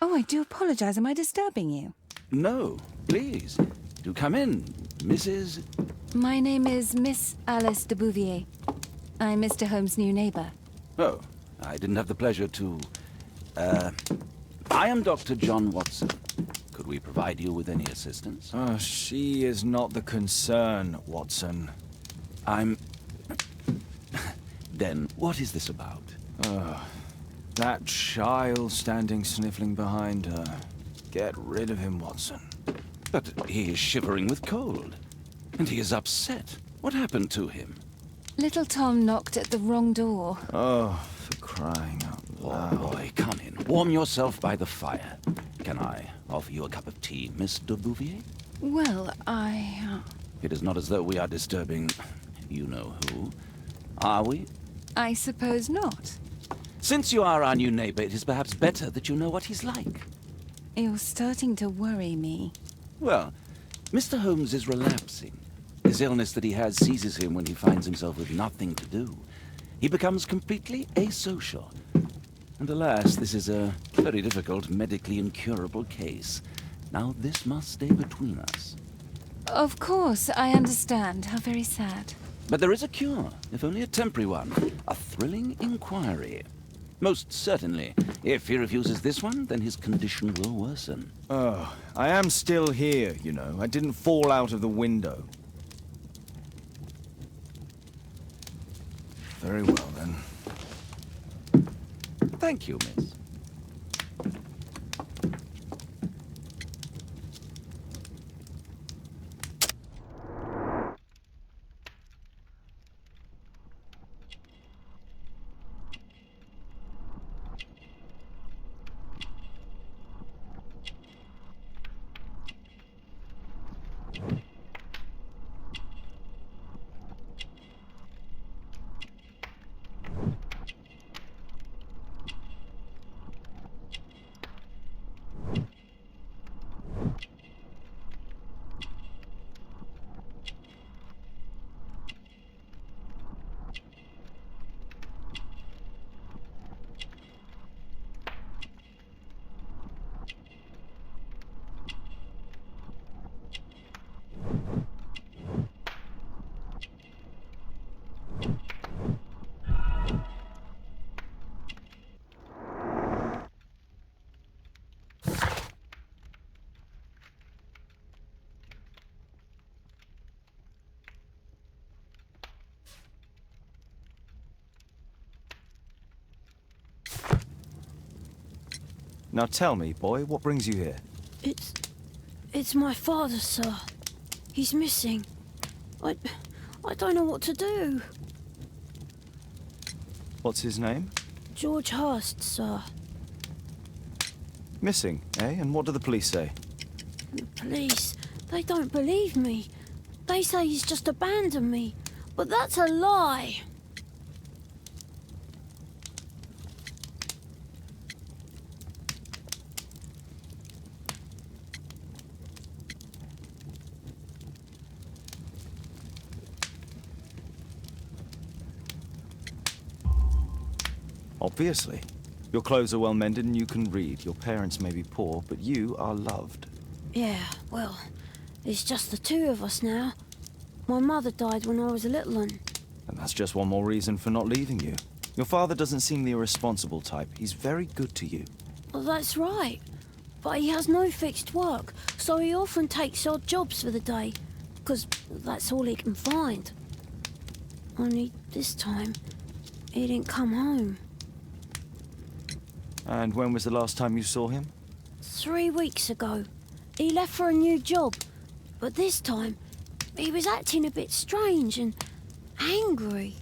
Oh, I do apologize. Am I disturbing you? No, please. Do come in, Mrs. My name is Miss Alice de Bouvier. I'm Mr. Holmes' new neighbor. Oh, I didn't have the pleasure to... I am Dr. John Watson. Could we provide you with any assistance? Oh, she is not the concern, Watson. I'm... Then, what is this about? That child standing sniffling behind her. Get rid of him, Watson. But he is shivering with cold. And he is upset. What happened to him? Little Tom knocked at the wrong door. Oh, for crying out loud. Oh, boy, come in. Warm yourself by the fire. Can I offer you a cup of tea, Miss de Bouvier? Well, It is not as though we are disturbing you-know-who. Are we? I suppose not. Since you are our new neighbor, it is perhaps better that you know what he's like. You're starting to worry me. Well, Mr. Holmes is relapsing. This illness that he has seizes him when he finds himself with nothing to do. He becomes completely asocial. And alas, this is a very difficult, medically incurable case. Now this must stay between us. Of course, I understand. How very sad. But there is a cure, if only a temporary one. A thrilling inquiry. Most certainly. If he refuses this one, then his condition will worsen. Oh, I am still here, you know. I didn't fall out of the window. Very well, then. Thank you, miss. Now tell me, boy, what brings you here? It's my father, sir. He's missing. I don't know what to do. What's his name? George Hurst, sir. Missing, eh? And what do the police say? The police, they don't believe me. They say he's just abandoned me, but that's a lie. Obviously. Your clothes are well mended and you can read. Your parents may be poor, but you are loved. Yeah, well, it's just the two of us now. My mother died when I was a little one. And that's just one more reason for not leaving you. Your father doesn't seem the irresponsible type. He's very good to you. Well, that's right. But he has no fixed work, so he often takes odd jobs for the day, because that's all he can find. Only this time, he didn't come home. And when was the last time you saw him? 3 weeks ago. He left for a new job, but this time, he was acting a bit strange and angry.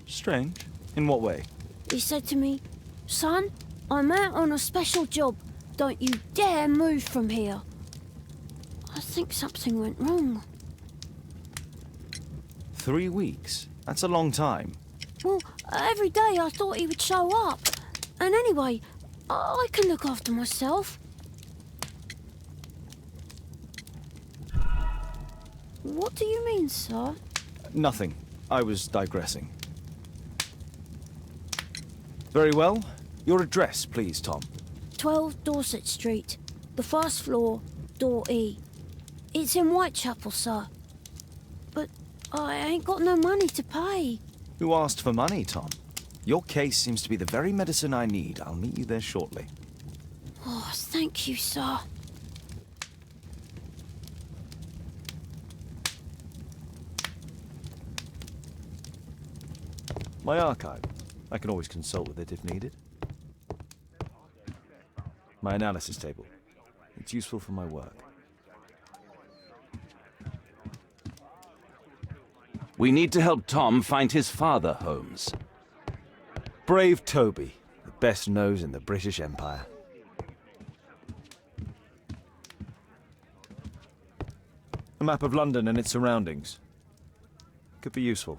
Strange? In what way? He said to me, "Son, I'm out on a special job. Don't you dare move from here." I think something went wrong. 3 weeks? That's a long time. Well, every day I thought he would show up. And anyway, I can look after myself. What do you mean, sir? Nothing. I was digressing. Very well. Your address, please, Tom. 12 Dorset Street, the first floor, door E. It's in Whitechapel, sir. But I ain't got no money to pay. Who asked for money, Tom? Your case seems to be the very medicine I need. I'll meet you there shortly. Oh, thank you, sir. My archive. I can always consult with it if needed. My analysis table. It's useful for my work. We need to help Tom find his father, Holmes. Brave Toby, the best nose in the British Empire. A map of London and its surroundings. Could be useful.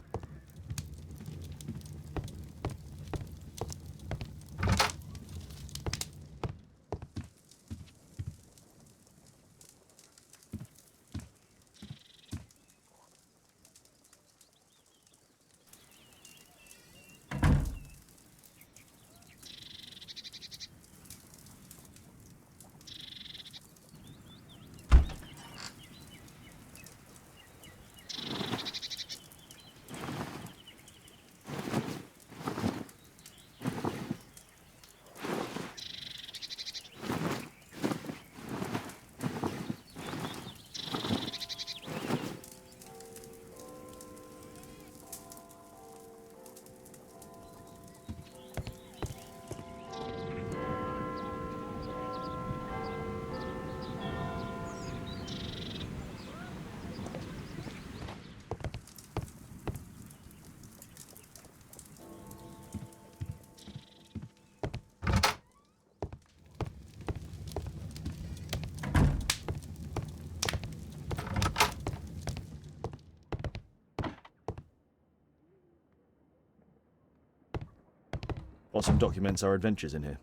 Awesome documents our adventures in here.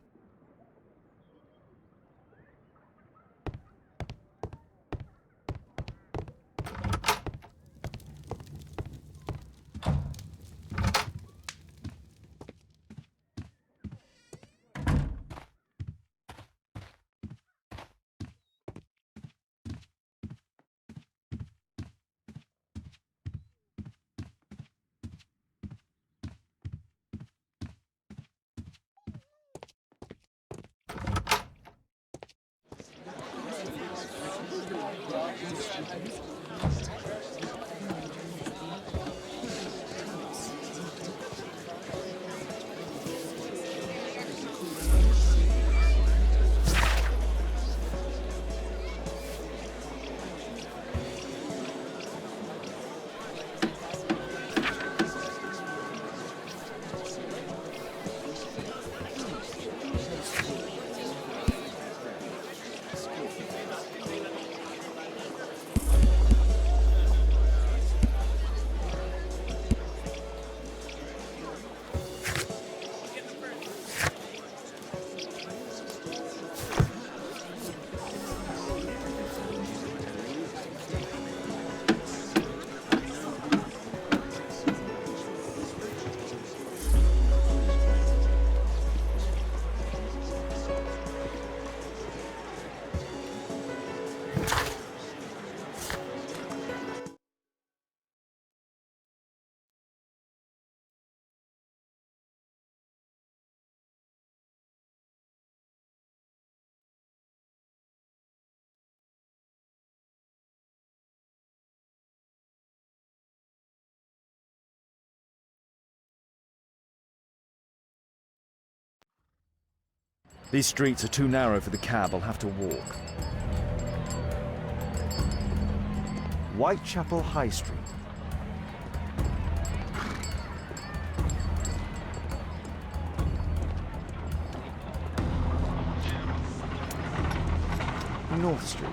These streets are too narrow for the cab. I'll have to walk. Whitechapel High Street. North Street.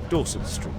Dorset Street.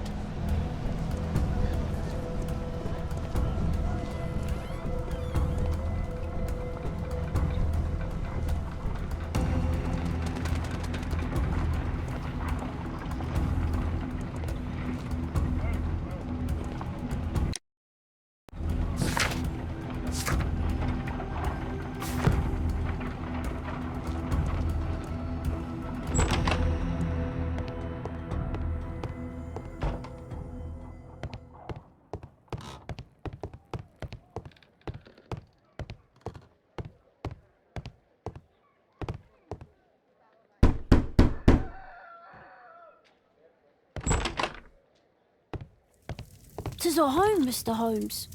Tis our home, Mr. Holmes.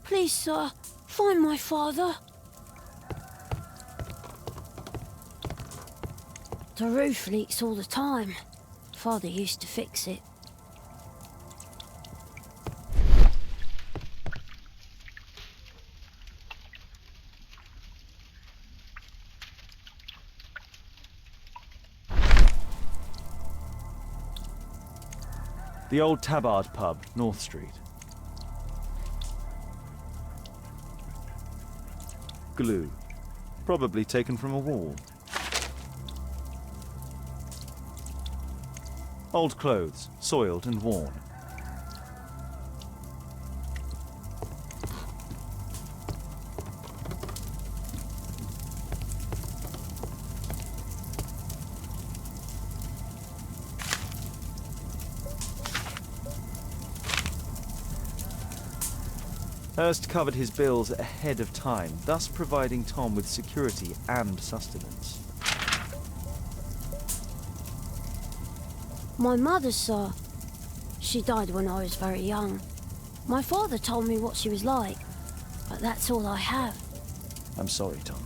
Please, sir, find my father. The roof leaks all the time. Father used to fix it. The old Tabard pub, North Street. Glue. Probably taken from a wall. Old clothes, soiled and worn. Hurst covered his bills ahead of time, thus providing Tom with security and sustenance. My mother, sir. She died when I was very young. My father told me what she was like, but that's all I have. I'm sorry, Tom.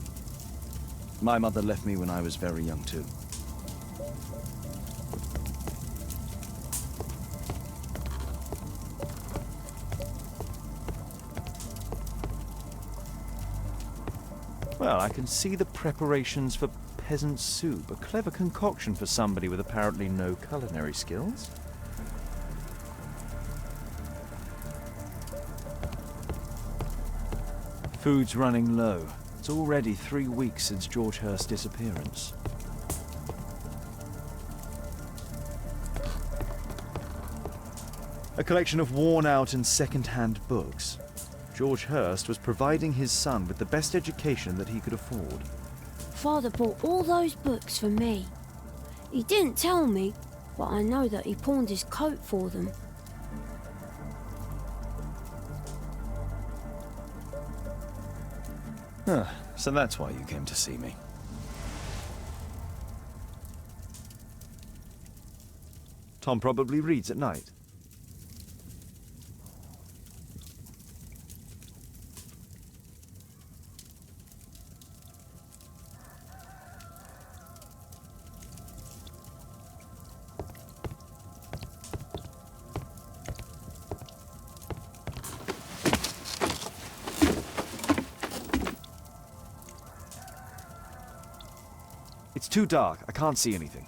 My mother left me when I was very young too. Well, I can see the preparations for peasant soup, a clever concoction for somebody with apparently no culinary skills. Food's running low. It's already 3 weeks since George Hurst's disappearance. A collection of worn-out and second-hand books. George Hurst was providing his son with the best education that he could afford. Father bought all those books for me. He didn't tell me, but I know that he pawned his coat for them. So that's why you came to see me. Tom probably reads at night. It's too dark. I can't see anything.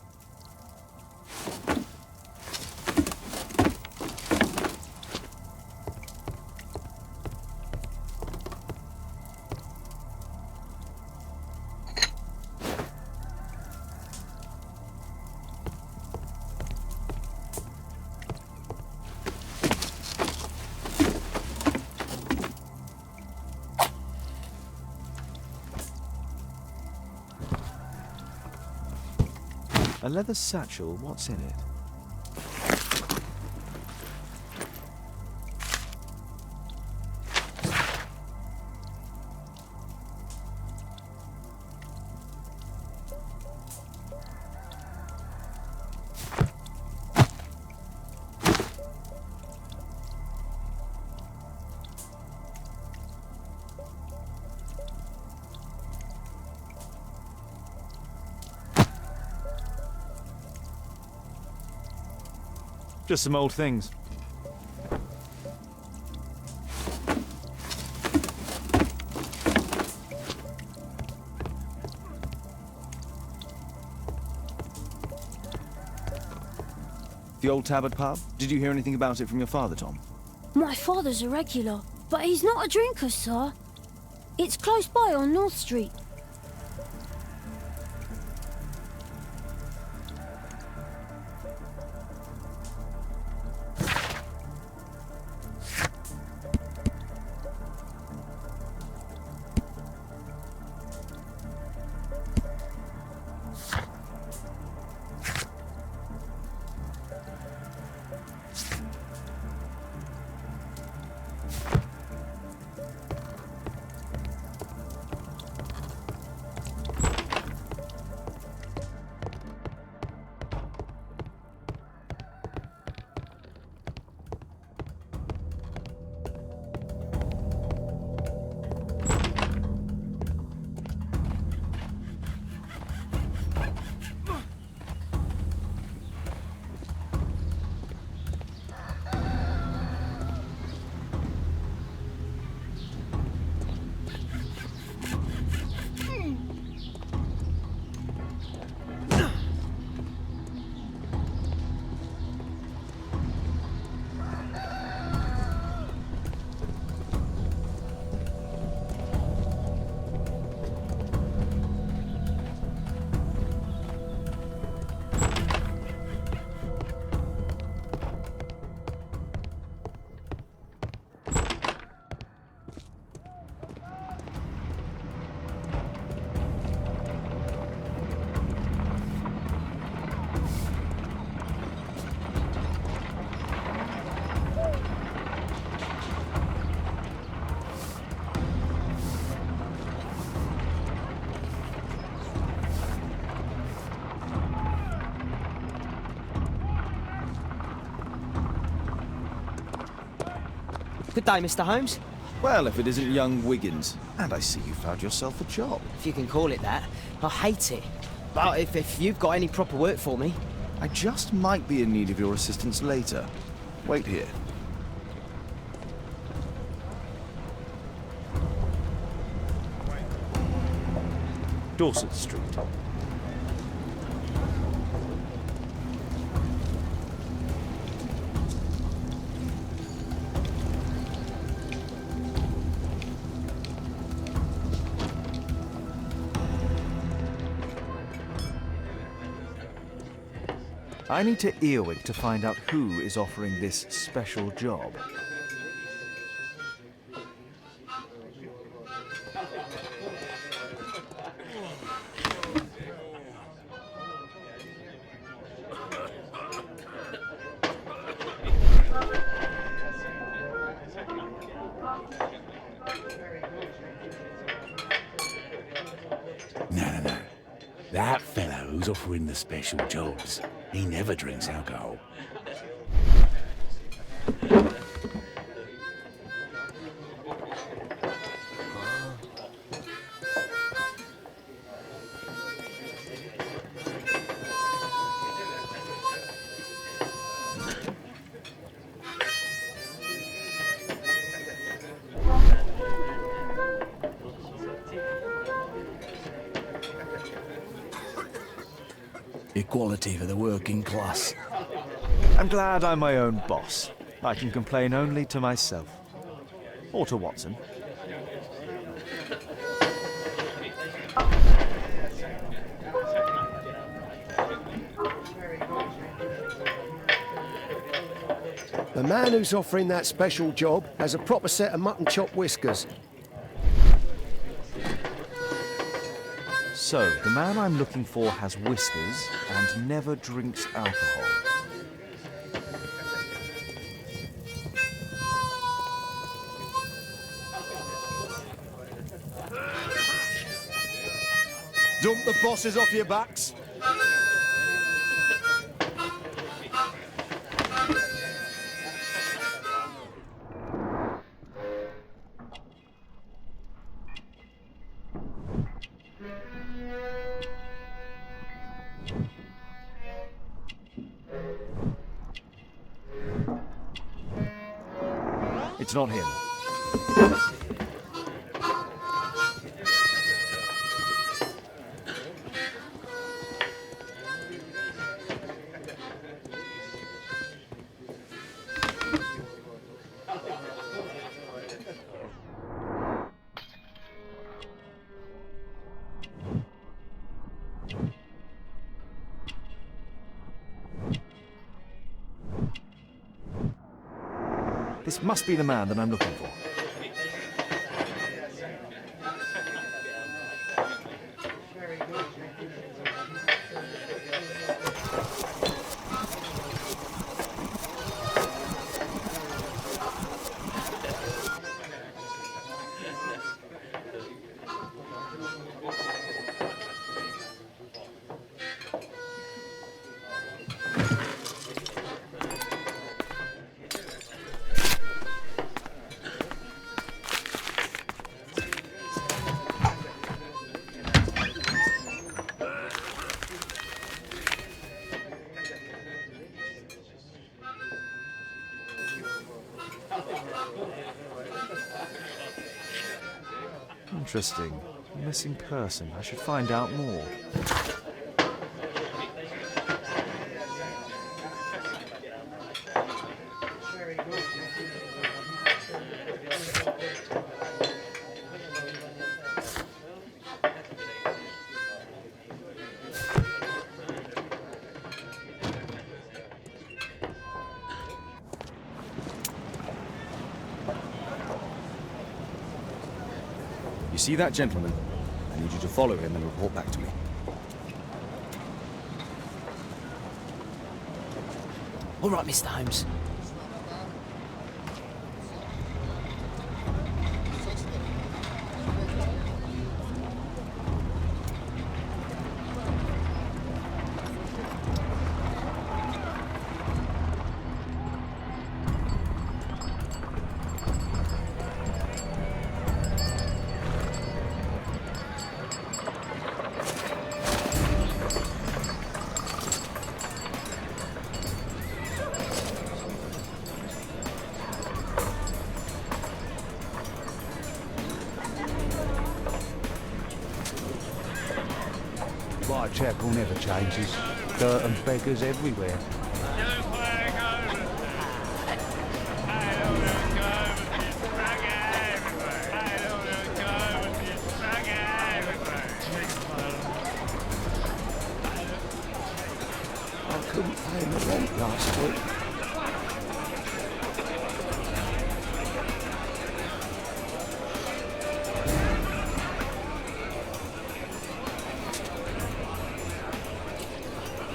A leather satchel, what's in it? Just some old things. The old Tabard pub? Did you hear anything about it from your father, Tom? My father's a regular, but he's not a drinker, sir. It's close by on North Street. Good day, Mr. Holmes. Well, if it isn't young Wiggins. And I see you found yourself a job. If you can call it that. I hate it. But if you've got any proper work for me... I just might be in need of your assistance later. Wait here. Dorset Street. I need to earwig to find out who is offering this special job. No. That fellow who's offering the special jobs, he never drinks alcohol. Equality for the working class. I'm glad I'm my own boss. I can complain only to myself. Or to Watson. The man who's offering that special job has a proper set of mutton chop whiskers. So, the man I'm looking for has whiskers and never drinks alcohol. Dump the bosses off your backs. It's not him. This must be the man that I'm looking for. Interesting. Missing person. I should find out more. You see that gentleman? I need you to follow him and report back to me. All right, Mr. Holmes. Whitechapel never changes. Dirt and beggars everywhere. I couldn't pay the rent last week.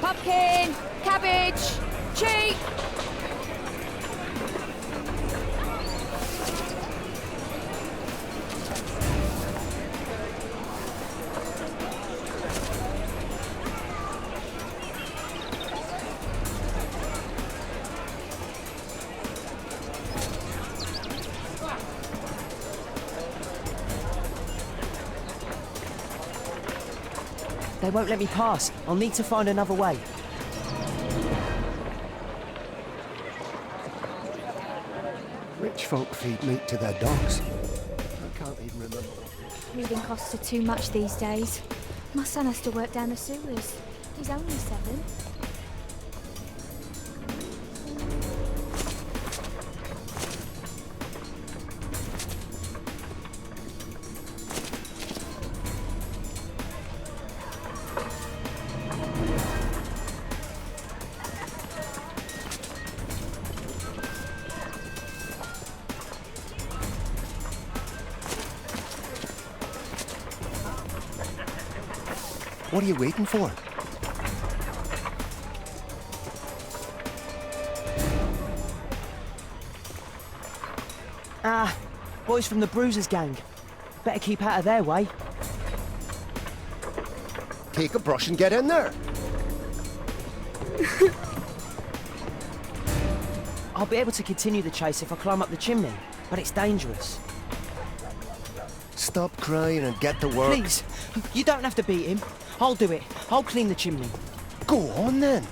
Pumpkin, cabbage, cheap. They won't let me pass. I'll need to find another way. Rich folk feed meat to their dogs. I can't even remember. Living costs are too much these days. My son has to work down the sewers. He's only 7. What are you waiting for? Ah, boys from the Bruisers gang. Better keep out of their way. Take a brush and get in there. I'll be able to continue the chase if I climb up the chimney, but it's dangerous. Stop crying and get to work. Please, you don't have to beat him. I'll do it. I'll clean the chimney. Go on then.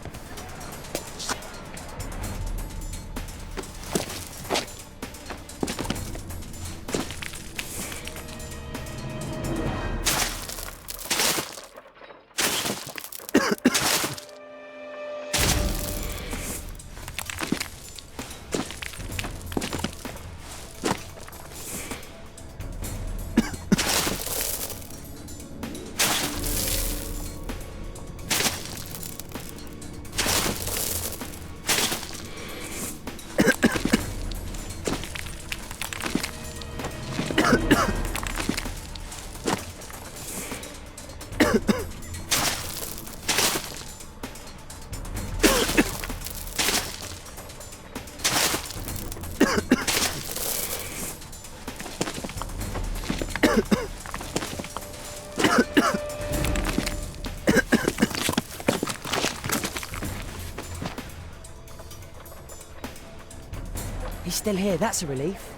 He's still here, that's a relief.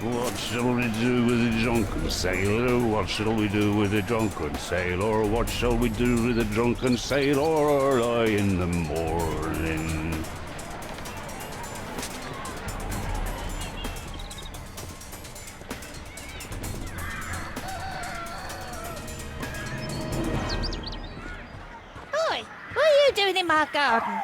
What shall we do with a drunken sailor? What shall we do with a drunken sailor? What shall we do with a drunken sailor early in the morning? Oi, what are you doing in my garden?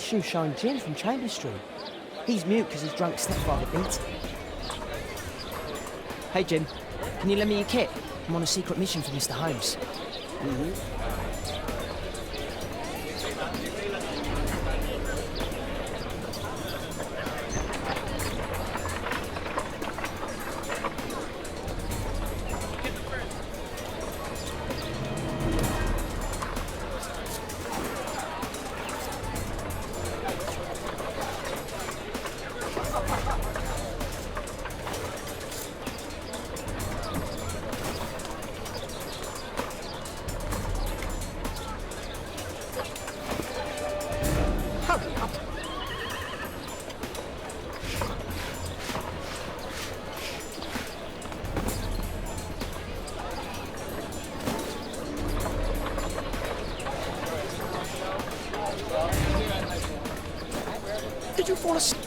Shoeshine Jim from Chambers Street. He's mute because his drunk stepfather beat him. Hey Jim, can you lend me your kit? I'm on a secret mission for Mr. Holmes. Did you fall asleep?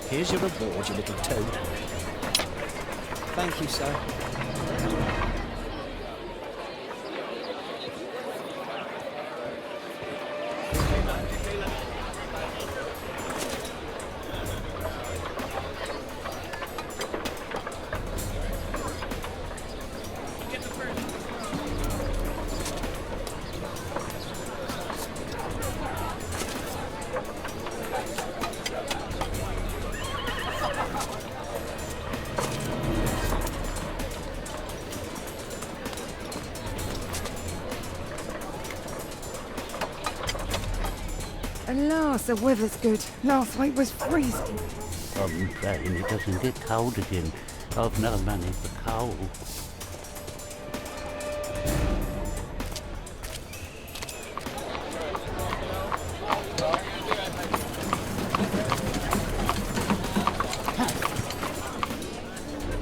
Here's your reward, you little toad. Thank you, sir. last, the weather's good. Last week was freezing. I'm praying it doesn't get cold again. I've no money for coal.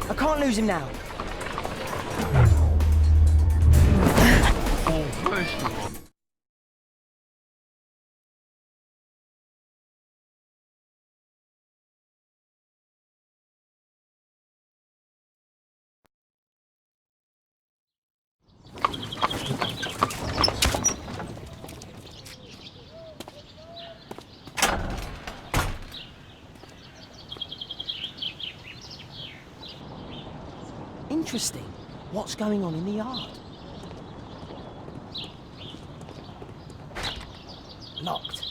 I can't lose him now. Interesting. What's going on in the yard? Locked.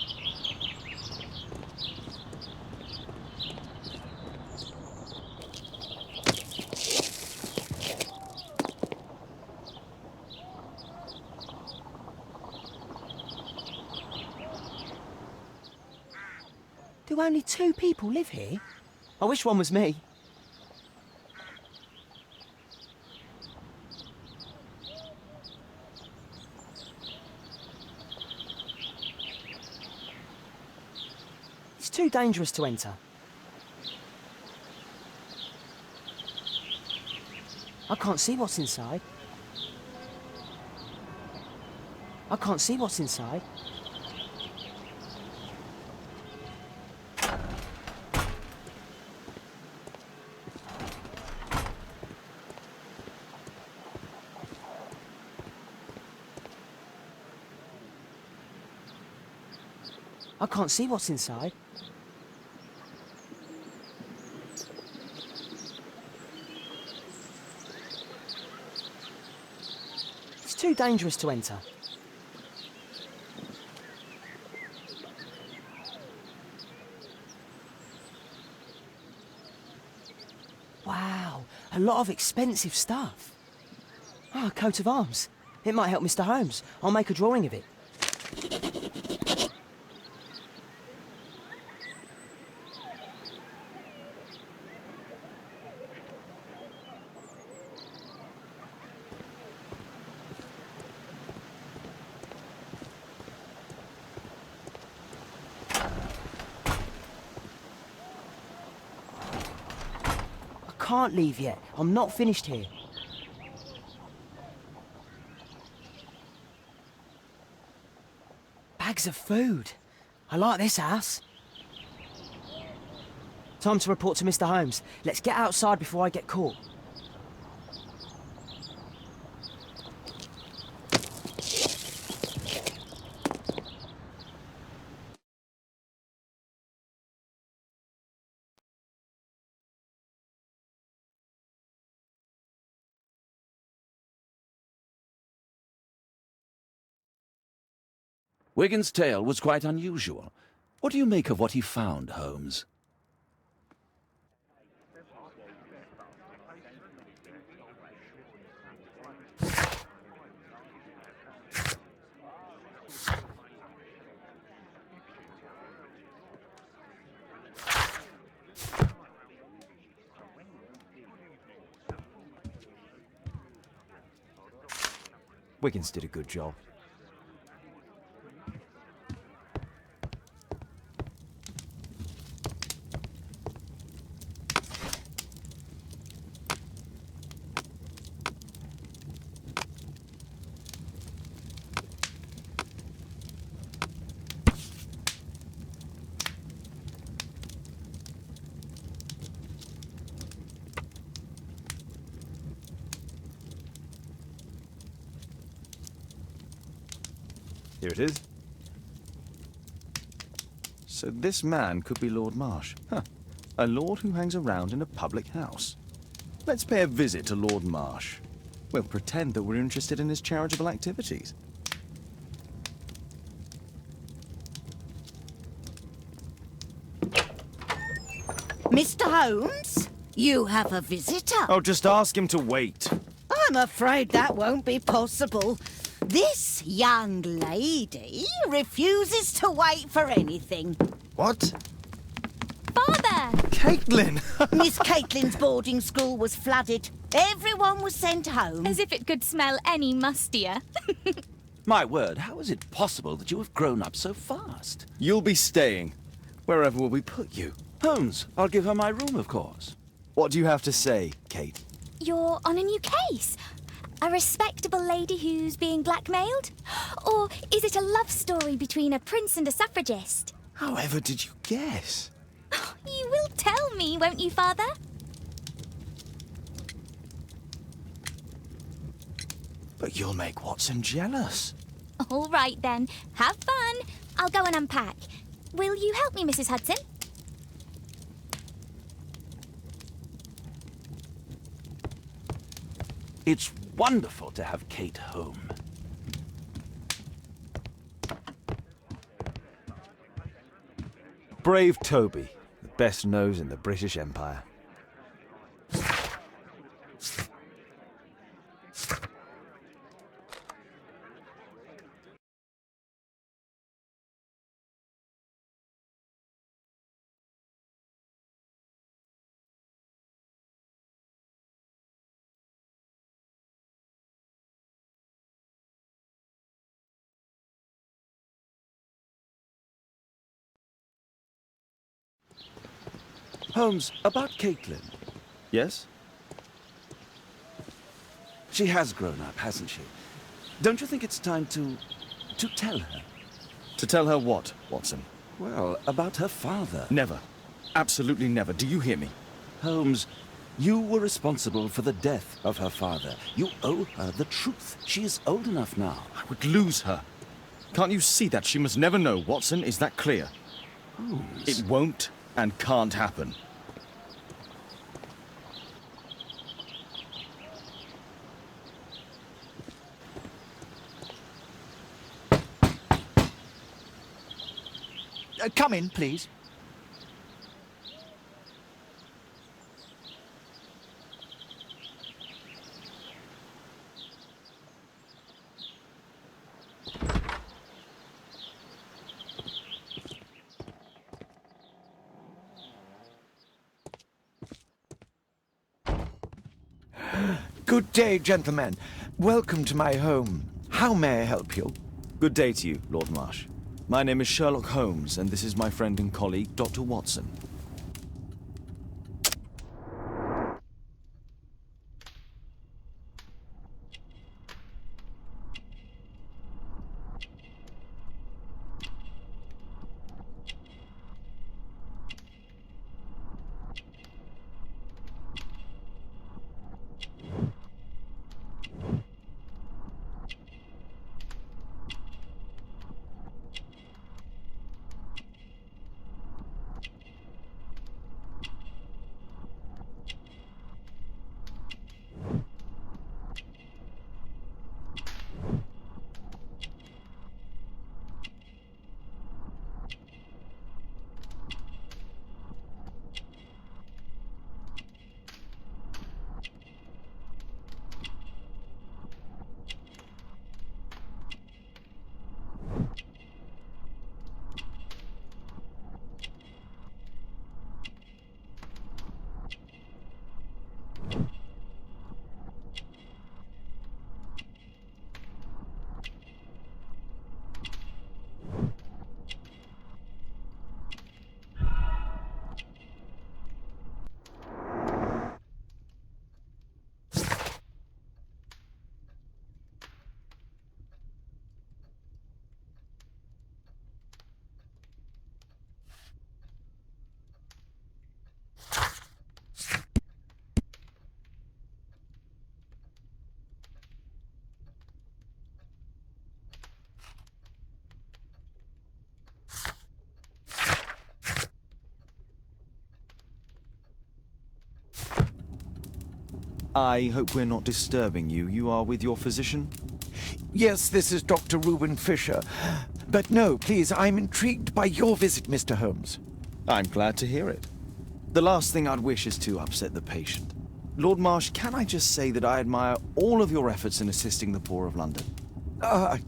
Do only 2 people live here? I wish one was me. It's too dangerous to enter. I can't see what's inside. I can't see what's inside. I can't see what's inside. It's too dangerous to enter. Wow, a lot of expensive stuff. Ah, a coat of arms. It might help Mr. Holmes. I'll make a drawing of it. I can't leave yet. I'm not finished here. Bags of food. I like this house. Time to report to Mr. Holmes. Let's get outside before I get caught. Wigan's tale was quite unusual. What do you make of what he found, Holmes? Wiggins did a good job. Here it is. So this man could be Lord Marsh. Huh. A lord who hangs around in a public house. Let's pay a visit to Lord Marsh. We'll pretend that we're interested in his charitable activities. Mr. Holmes, you have a visitor. Oh, just ask him to wait. I'm afraid that won't be possible. This young lady refuses to wait for anything. What? Father! Caitlin! Miss Caitlin's boarding school was flooded. Everyone was sent home. As if it could smell any mustier. My word, how is it possible that you have grown up so fast? You'll be staying. Wherever will we put you? Holmes, I'll give her my room, of course. What do you have to say, Kate? You're on a new case. A respectable lady who's being blackmailed? Or is it a love story between a prince and a suffragist? However did you guess? You will tell me, won't you, Father? But you'll make Watson jealous. All right, then. Have fun. I'll go and unpack. Will you help me, Mrs. Hudson? It's wonderful to have Kate home. Brave Toby, the best nose in the British Empire. Holmes, about Caitlin. Yes? She has grown up, hasn't she? Don't you think it's time to tell her? To tell her what, Watson? Well, about her father. Never. Absolutely never. Do you hear me? Holmes, you were responsible for the death of her father. You owe her the truth. She is old enough now. I would lose her. Can't you see that? She must never know, Watson. Is that clear? Holmes. It won't and can't happen. Come in, please. Good day, gentlemen. Welcome to my home. How may I help you? Good day to you, Lord Marsh. My name is Sherlock Holmes, and this is my friend and colleague, Dr. Watson. I hope we're not disturbing you. You are with your physician? Yes, this is Dr. Reuben Fisher. But no, please, I'm intrigued by your visit, Mr. Holmes. I'm glad to hear it. The last thing I'd wish is to upset the patient. Lord Marsh, can I just say that I admire all of your efforts in assisting the poor of London?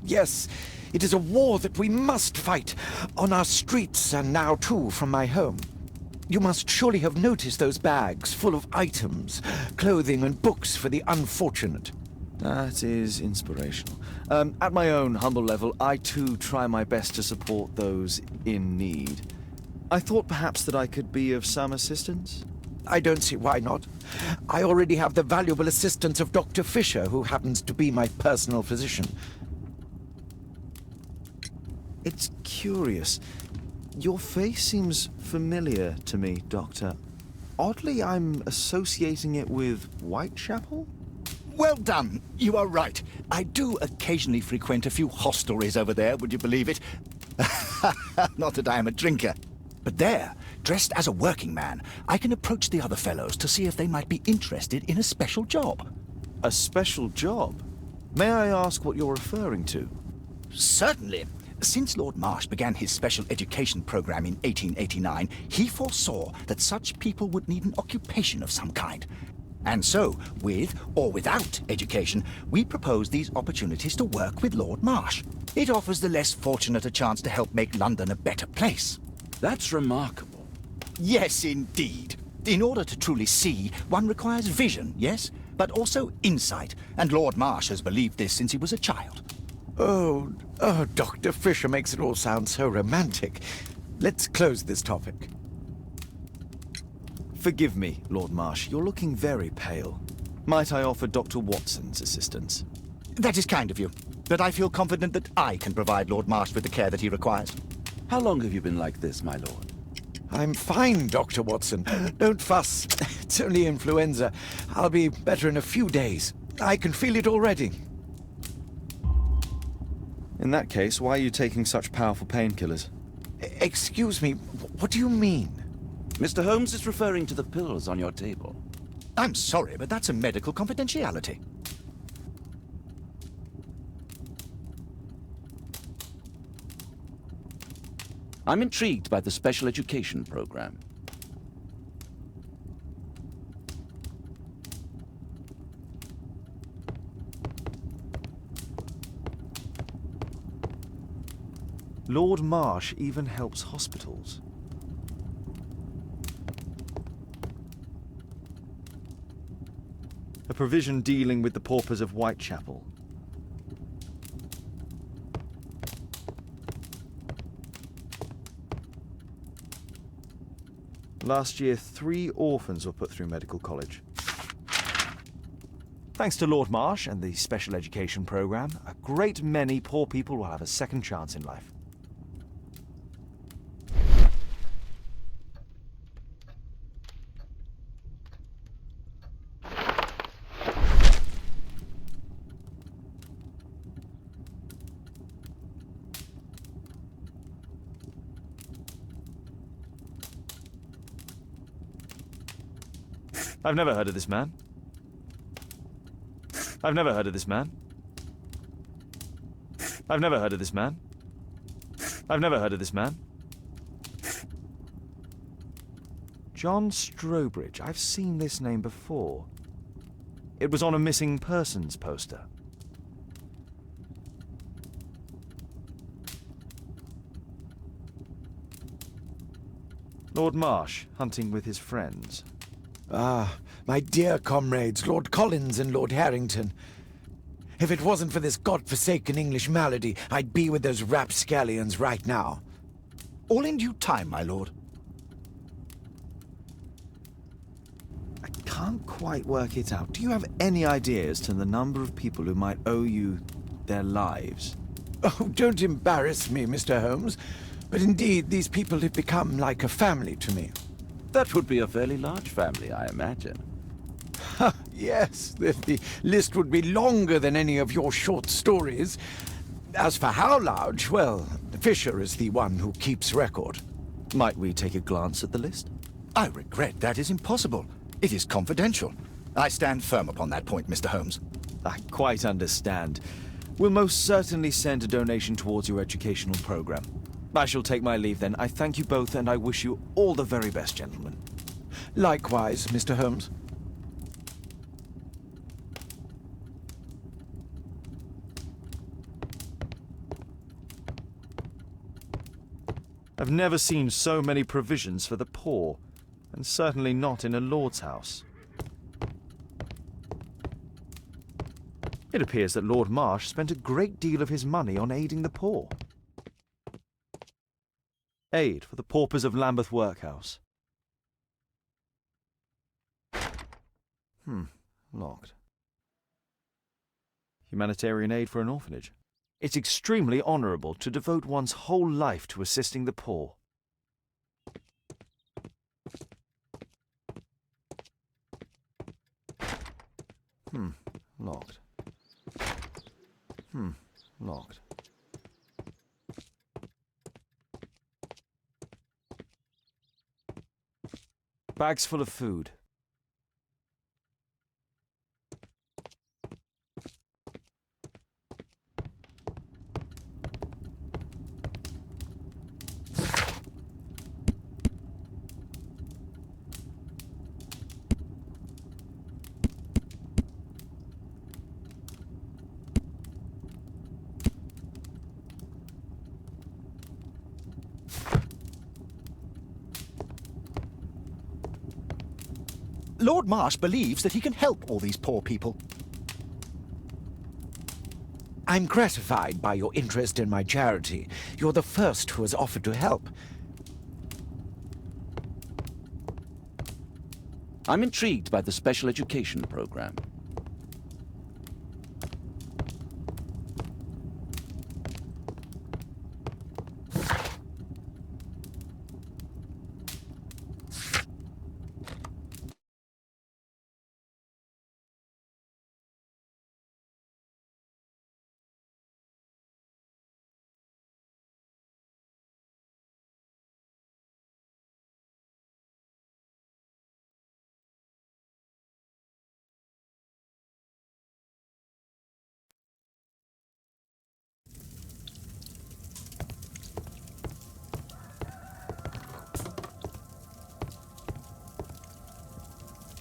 Yes. It is a war that we must fight, on our streets and now too from my home. You must surely have noticed those bags full of items, clothing and books for the unfortunate. That is inspirational. At my own humble level, I too try my best to support those in need. I thought perhaps that I could be of some assistance. I don't see why not. I already have the valuable assistance of Dr. Fisher, who happens to be my personal physician. It's curious. Your face seems familiar to me, Doctor. Oddly, I'm associating it with Whitechapel? Well done. You are right. I do occasionally frequent a few hostelries over there, would you believe it? Not that I am a drinker. But there, dressed as a working man, I can approach the other fellows to see if they might be interested in a special job. A special job? May I ask what you're referring to? Certainly. Since Lord Marsh began his special education program in 1889, he foresaw that such people would need an occupation of some kind. And so, with or without education, we propose these opportunities to work with Lord Marsh. It offers the less fortunate a chance to help make London a better place. That's remarkable. Yes, indeed. In order to truly see, one requires vision, yes, but also insight, and Lord Marsh has believed this since he was a child. Oh, Dr. Fisher makes it all sound so romantic. Let's close this topic. Forgive me, Lord Marsh. You're looking very pale. Might I offer Dr. Watson's assistance? That is kind of you, but I feel confident that I can provide Lord Marsh with the care that he requires. How long have you been like this, my lord? I'm fine, Dr. Watson. Don't fuss. It's only influenza. I'll be better in a few days. I can feel it already. In that case, why are you taking such powerful painkillers? Excuse me, what do you mean? Mr. Holmes is referring to the pills on your table. I'm sorry, but that's a medical confidentiality. I'm intrigued by the special education program. Lord Marsh even helps hospitals. A provision dealing with the paupers of Whitechapel. Last year, 3 orphans were put through medical college. Thanks to Lord Marsh and the special education program, a great many poor people will have a second chance in life. I've never heard of this man. I've never heard of this man. I've never heard of this man. I've never heard of this man. John Strobridge. I've seen this name before. It was on a missing persons poster. Lord Marsh, hunting with his friends. Ah, my dear comrades, Lord Collins and Lord Harrington. If it wasn't for this godforsaken English malady, I'd be with those rapscallions right now. All in due time, my lord. I can't quite work it out. Do you have any idea as to the number of people who might owe you their lives? Oh, don't embarrass me, Mr. Holmes. But indeed, these people have become like a family to me. That would be a fairly large family, I imagine. Yes, the list would be longer than any of your short stories. As for how large, well, Fisher is the one who keeps record. Might we take a glance at the list? I regret that is impossible. It is confidential. I stand firm upon that point, Mr. Holmes. I quite understand. We'll most certainly send a donation towards your educational program. I shall take my leave then. I thank you both, and I wish you all the very best, gentlemen. Likewise, Mr. Holmes. I've never seen so many provisions for the poor, and certainly not in a lord's house. It appears that Lord Marsh spent a great deal of his money on aiding the poor. Aid for the paupers of Lambeth Workhouse. Locked. Humanitarian aid for an orphanage. It's extremely honourable to devote one's whole life to assisting the poor. Locked. Locked. Bags full of food. Lord Marsh believes that he can help all these poor people. I'm gratified by your interest in my charity. You're the first who has offered to help. I'm intrigued by the special education program.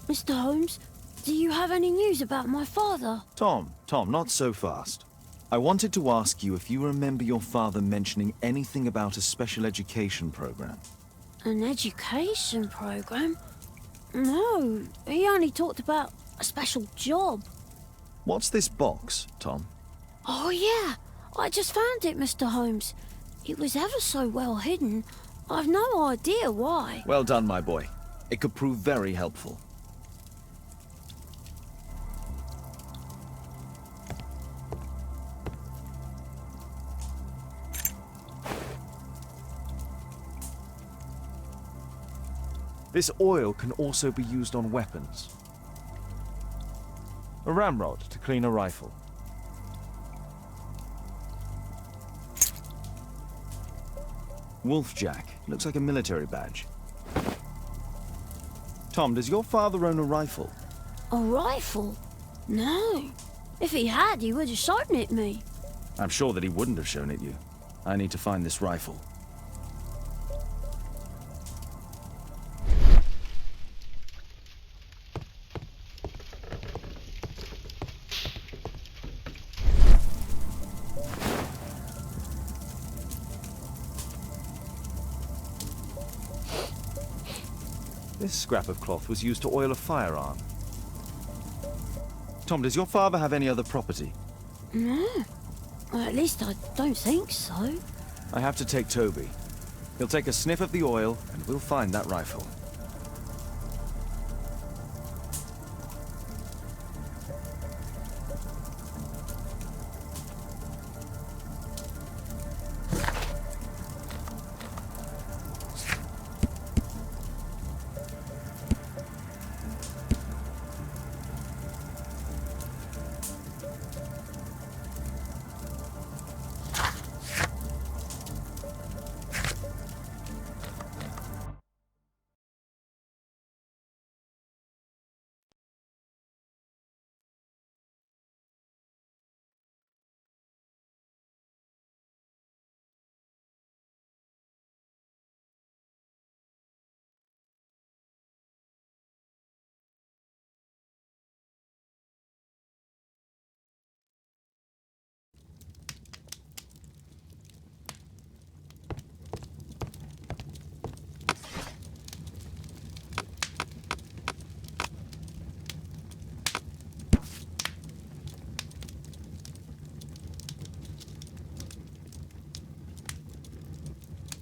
Mr. Holmes, do you have any news about my father? Tom, not so fast. I wanted to ask you if you remember your father mentioning anything about a special education program. An education program? No, he only talked about a special job. What's this box, Tom? Oh yeah, I just found it, Mr. Holmes. It was ever so well hidden. I've no idea why. Well done, my boy. It could prove very helpful. This oil can also be used on weapons. A ramrod to clean a rifle. Wolfjack. Looks like a military badge. Tom, does your father own a rifle? A rifle? No. If he had, he would have shown it me. I'm sure that he wouldn't have shown it you. I need to find this rifle. This scrap of cloth was used to oil a firearm. Tom, does your father have any other property? No. At least I don't think so. I have to take Toby. He'll take a sniff of the oil, and we'll find that rifle.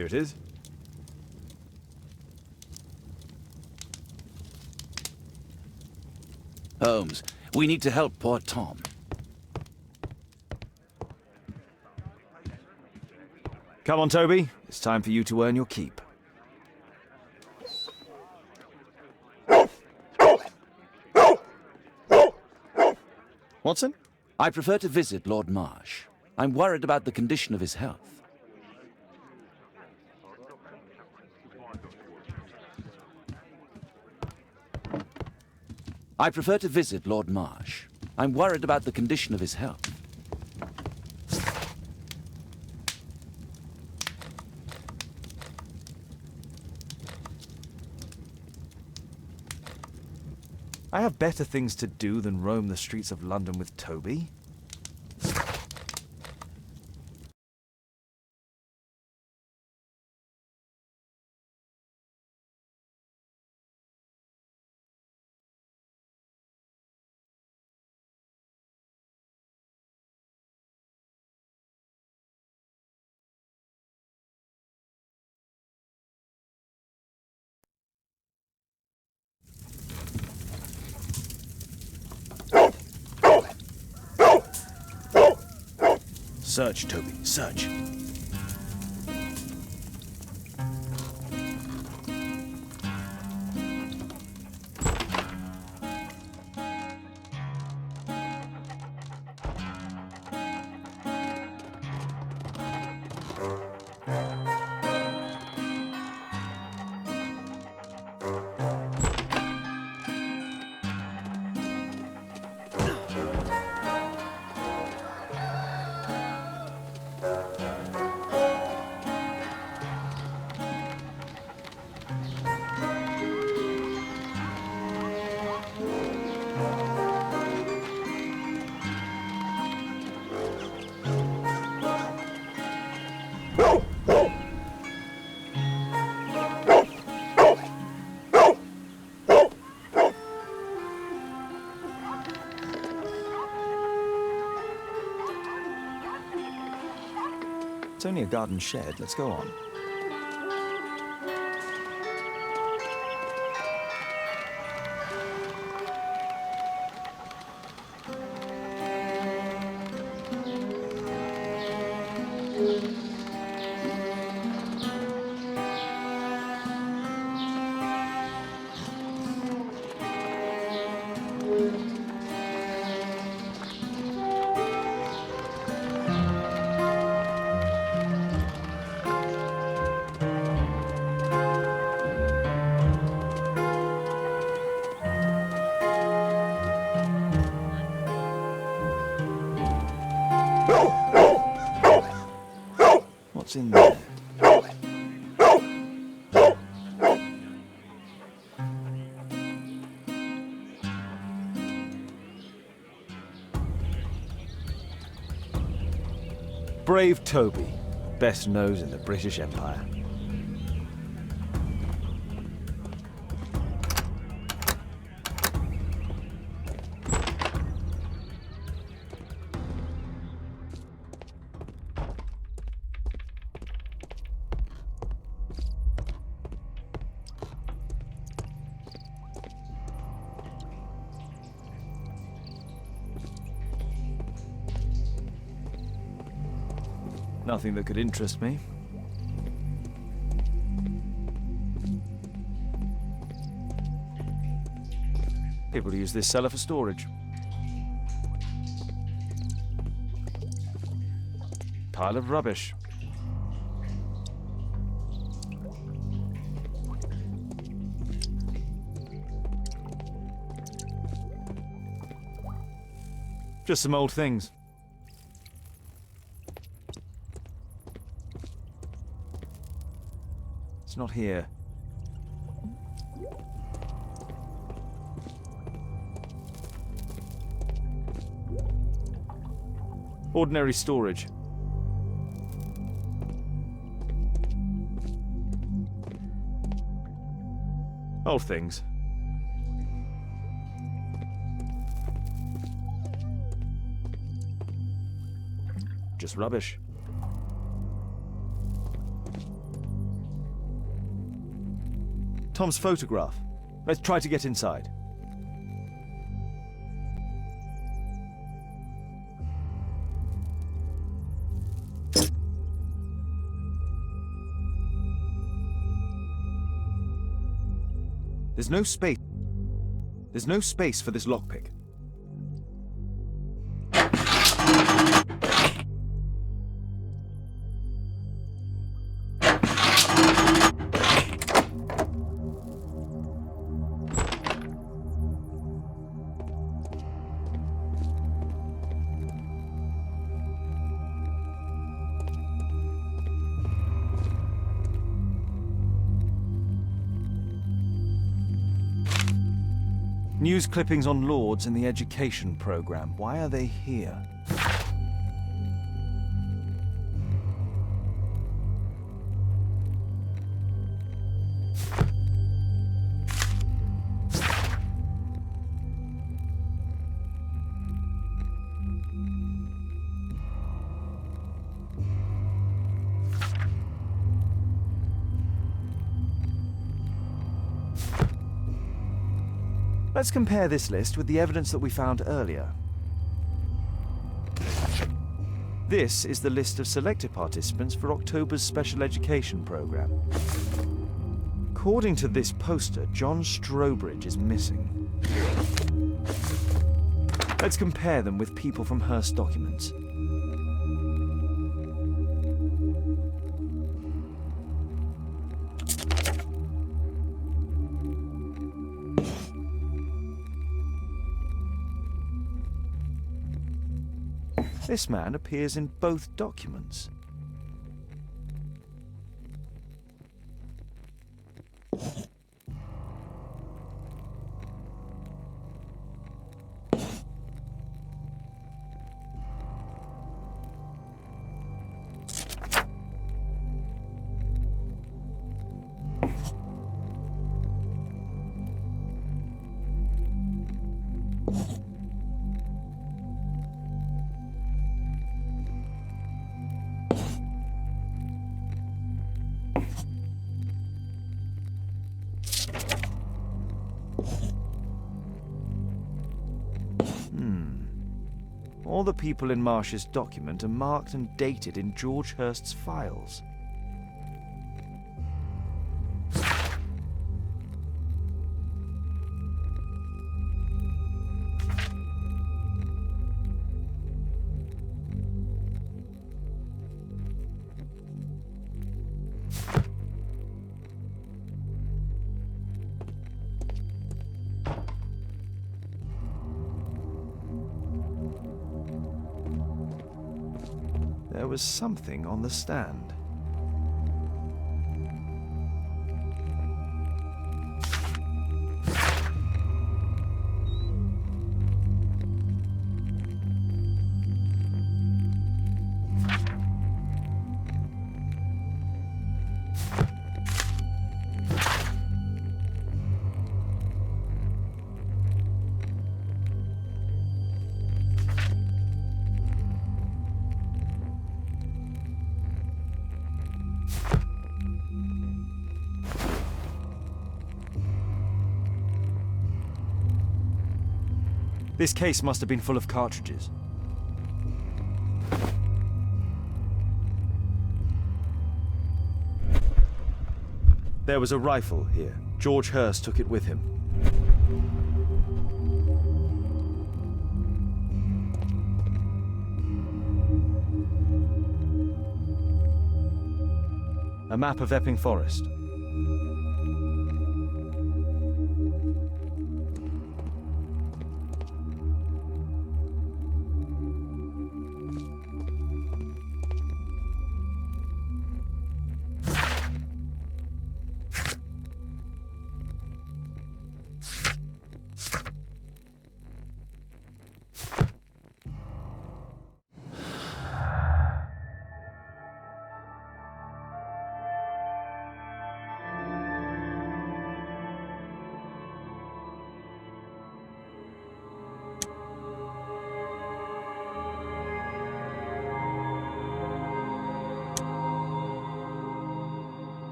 Here it is. Holmes, we need to help poor Tom. Come on, Toby. It's time for you to earn your keep. Watson? I prefer to visit Lord Marsh. I'm worried about the condition of his health. I prefer to visit Lord Marsh. I'm worried about the condition of his health. I have better things to do than roam the streets of London with Toby. Search, Toby, search. It's only a garden shed. Let's go on. What's in there? Brave Toby, best nose in the British Empire. Nothing that could interest me. People use this cellar for storage. Pile of rubbish. Just some old things. It's not here. Ordinary storage. Old things. Just rubbish. Tom's photograph. Let's try to get inside. There's no space. There's no space for this lockpick. News clippings on Lords in the education program. Why are they here? Let's compare this list with the evidence that we found earlier. This is the list of selected participants for October's special education program. According to this poster, John Strobridge is missing. Let's compare them with people from Hearst documents. This man appears in both documents. All the people in Marsh's document are marked and dated in George Hurst's files. There was something on the stand. This case must have been full of cartridges. There was a rifle here. George Hurst took it with him. A map of Epping Forest.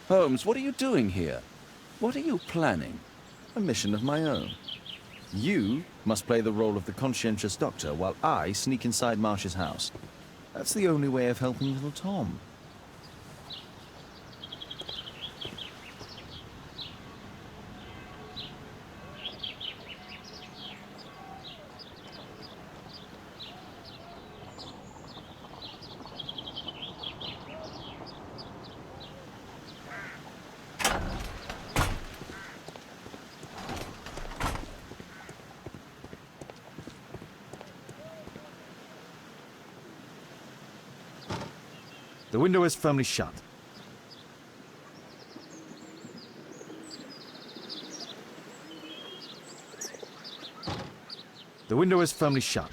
Holmes, what are you doing here? What are you planning? A mission of my own. You must play the role of the conscientious doctor while I sneak inside Marsh's house. That's the only way of helping little Tom. The window is firmly shut. The window is firmly shut.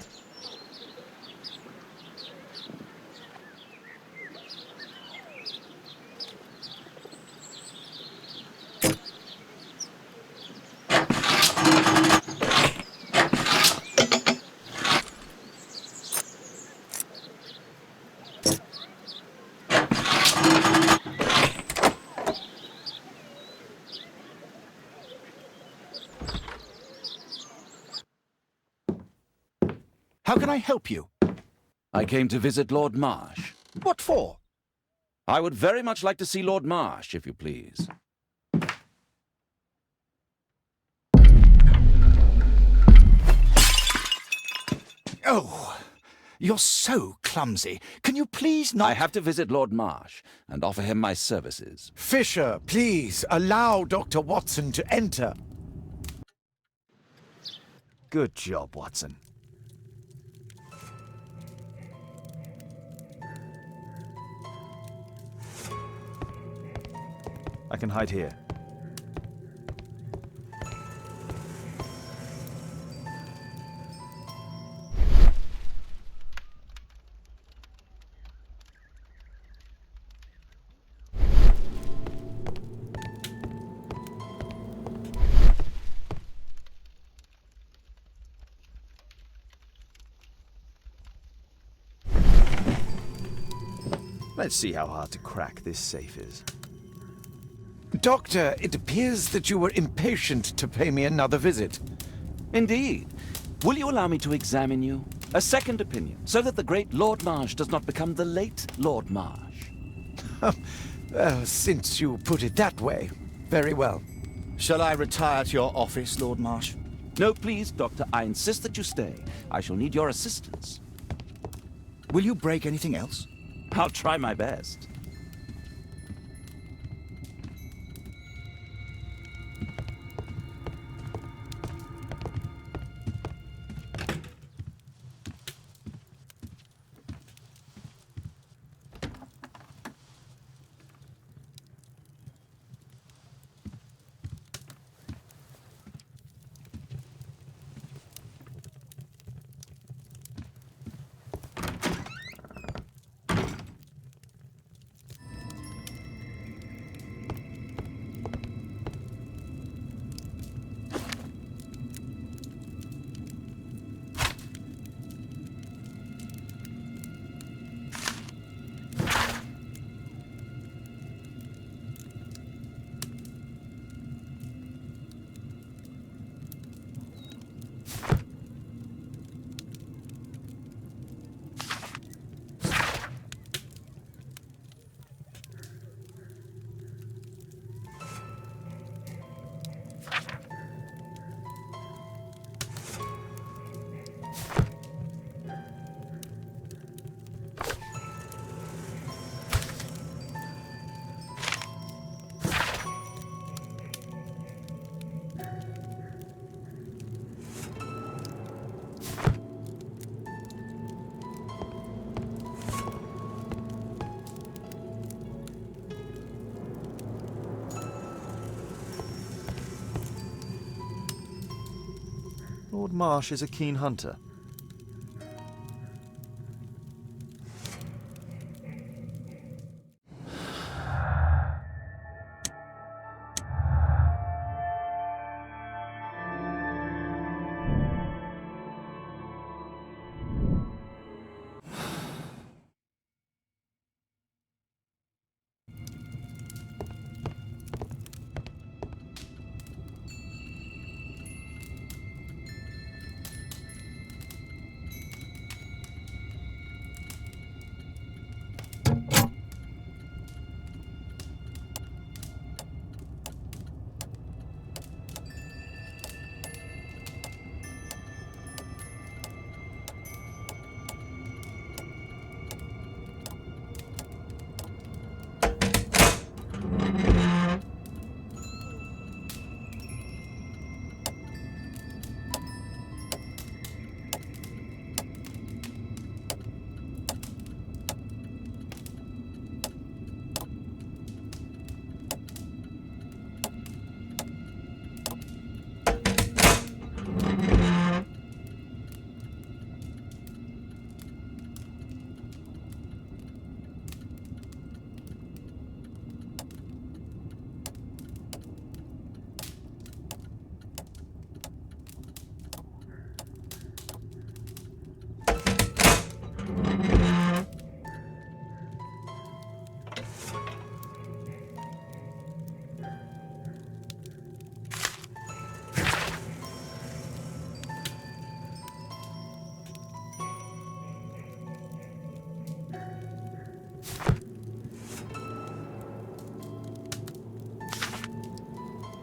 How can I help you? I came to visit Lord Marsh. What for? I would very much like to see Lord Marsh, if you please. Oh, you're so clumsy. Can you please not— I have to visit Lord Marsh and offer him my services. Fisher, please, allow Dr. Watson to enter. Good job, Watson. I can hide here. Let's see how hard to crack this safe is. Doctor, it appears that you were impatient to pay me another visit. Indeed. Will you allow me to examine you? A second opinion, so that the great Lord Marsh does not become the late Lord Marsh. Since you put it that way, very well. Shall I retire to your office, Lord Marsh? No, please, Doctor. I insist that you stay. I shall need your assistance. Will you break anything else? I'll try my best. Lord Marsh is a keen hunter.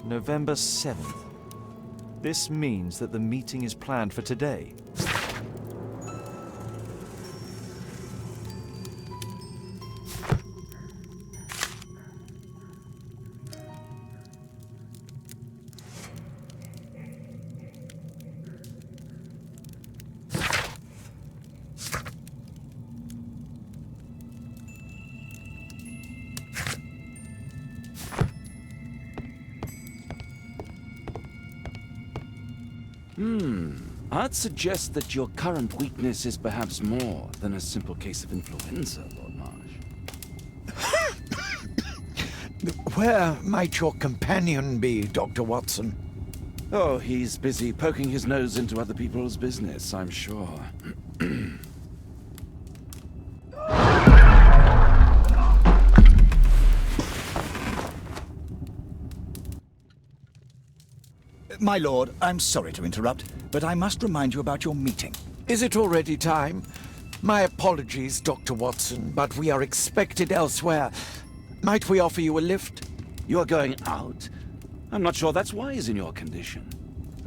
November 7th. This means that the meeting is planned for today. I'd suggest that your current weakness is perhaps more than a simple case of influenza, Lord Marsh. Where might your companion be, Dr. Watson? Oh, he's busy poking his nose into other people's business, I'm sure. My lord, I'm sorry to interrupt, but I must remind you about your meeting. Is it already time? My apologies, Dr. Watson, but we are expected elsewhere. Might we offer you a lift? You are going out? I'm not sure that's wise in your condition.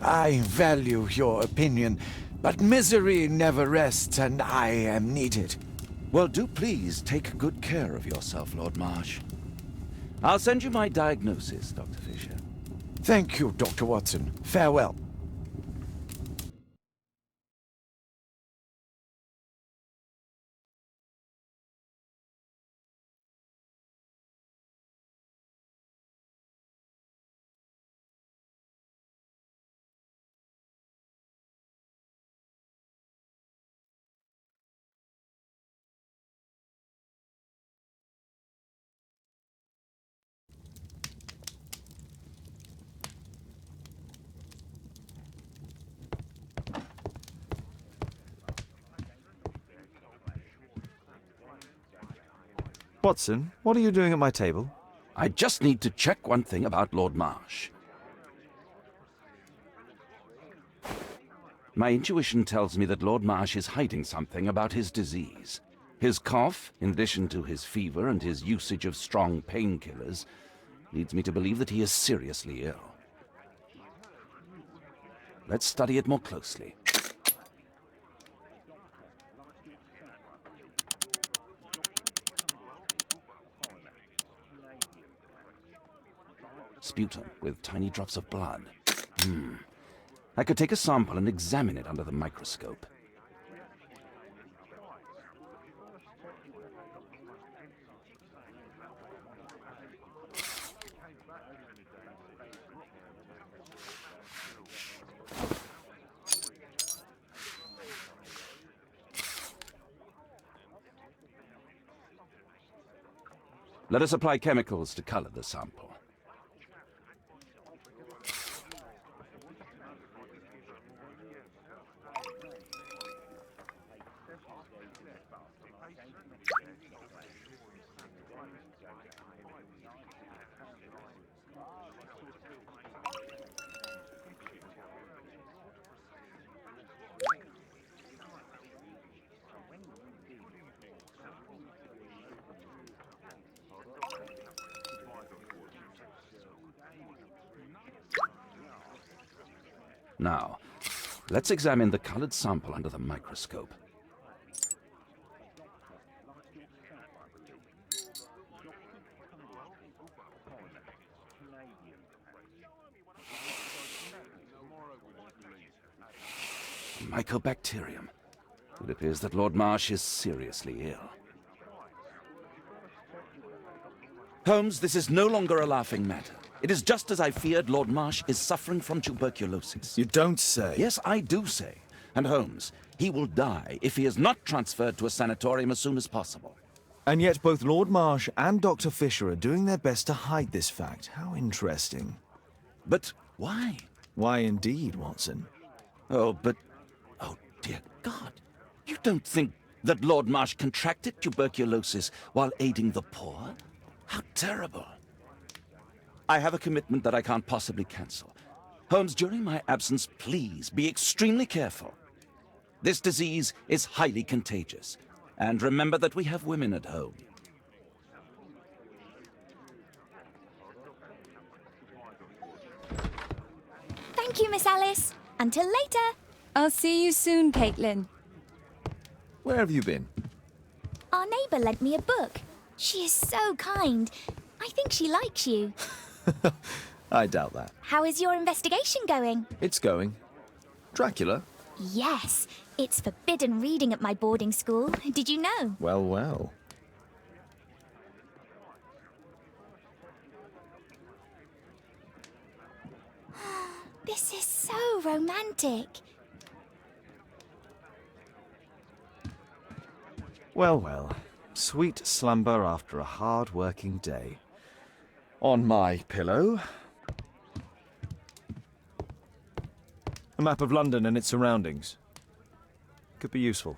I value your opinion, but misery never rests, and I am needed. Well, do please take good care of yourself, Lord Marsh. I'll send you my diagnosis, Dr. Fisher. Thank you, Dr. Watson. Farewell. Watson, what are you doing at my table? I just need to check one thing about Lord Marsh. My intuition tells me that Lord Marsh is hiding something about his disease. His cough, in addition to his fever and his usage of strong painkillers, leads me to believe that he is seriously ill. Let's study it more closely. Sputum with tiny drops of blood. I could take a sample and examine it under the microscope. Let us apply chemicals to color the sample. Now, let's examine the colored sample under the microscope. Mycobacterium. It appears that Lord Marsh is seriously ill. Holmes, this is no longer a laughing matter. It is just as I feared. Lord Marsh is suffering from tuberculosis. You don't say. Yes, I do say. And Holmes, he will die if he is not transferred to a sanatorium as soon as possible. And yet both Lord Marsh and Dr. Fisher are doing their best to hide this fact. How interesting. But why? Why indeed, Watson? Oh, dear God. You don't think that Lord Marsh contracted tuberculosis while aiding the poor? How terrible. I have a commitment that I can't possibly cancel. Holmes, during my absence, please be extremely careful. This disease is highly contagious. And remember that we have women at home. Thank you, Miss Alice. Until later. I'll see you soon, Caitlin. Where have you been? Our neighbour lent me a book. She is so kind. I think she likes you. I doubt that. How is your investigation going? It's going. Dracula? Yes, it's forbidden reading at my boarding school. Did you know? Well, well. This is so romantic. Well, well. Sweet slumber after a hard-working day. On my pillow. A map of London and its surroundings. Could be useful.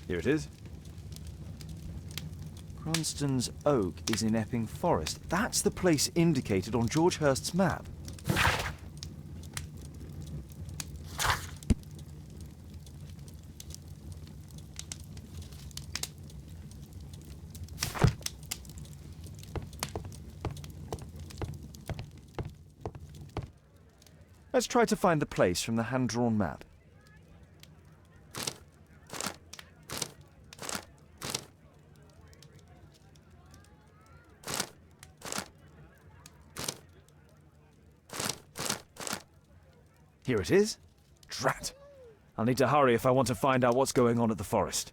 Here it is. Cranston's Oak is in Epping Forest. That's the place indicated on George Hurst's map. Let's try to find the place from the hand-drawn map. Here it is. Drat. I'll need to hurry if I want to find out what's going on at the forest.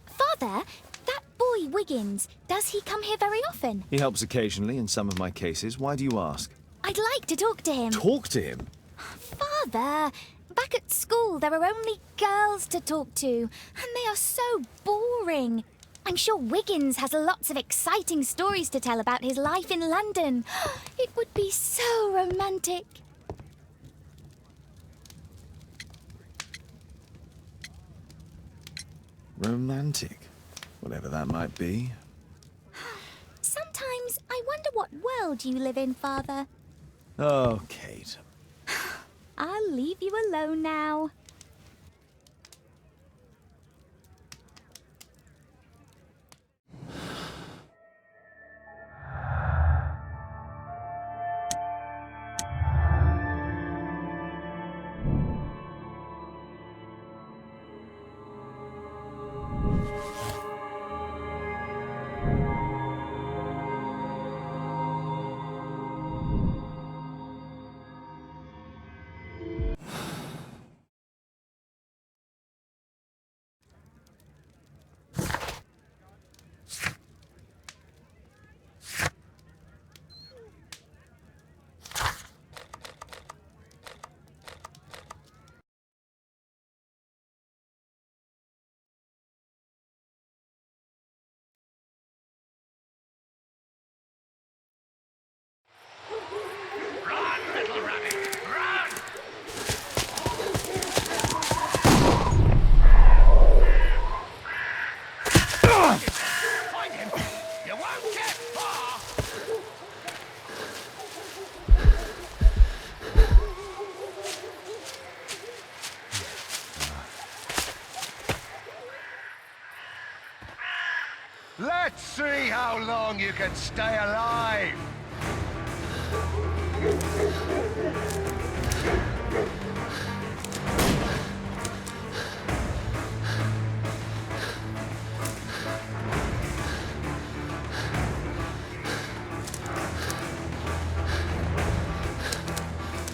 Father, that boy Wiggins, does he come here very often? He helps occasionally in some of my cases. Why do you ask? I'd like to talk to him. Talk to him? Father, back at school there are only girls to talk to, and they are so boring. I'm sure Wiggins has lots of exciting stories to tell about his life in London. It would be so romantic. Romantic. Whatever that might be. Sometimes I wonder what world you live in, Father. Oh, Kate. I'll leave you alone now. Let's see how long you can stay alive!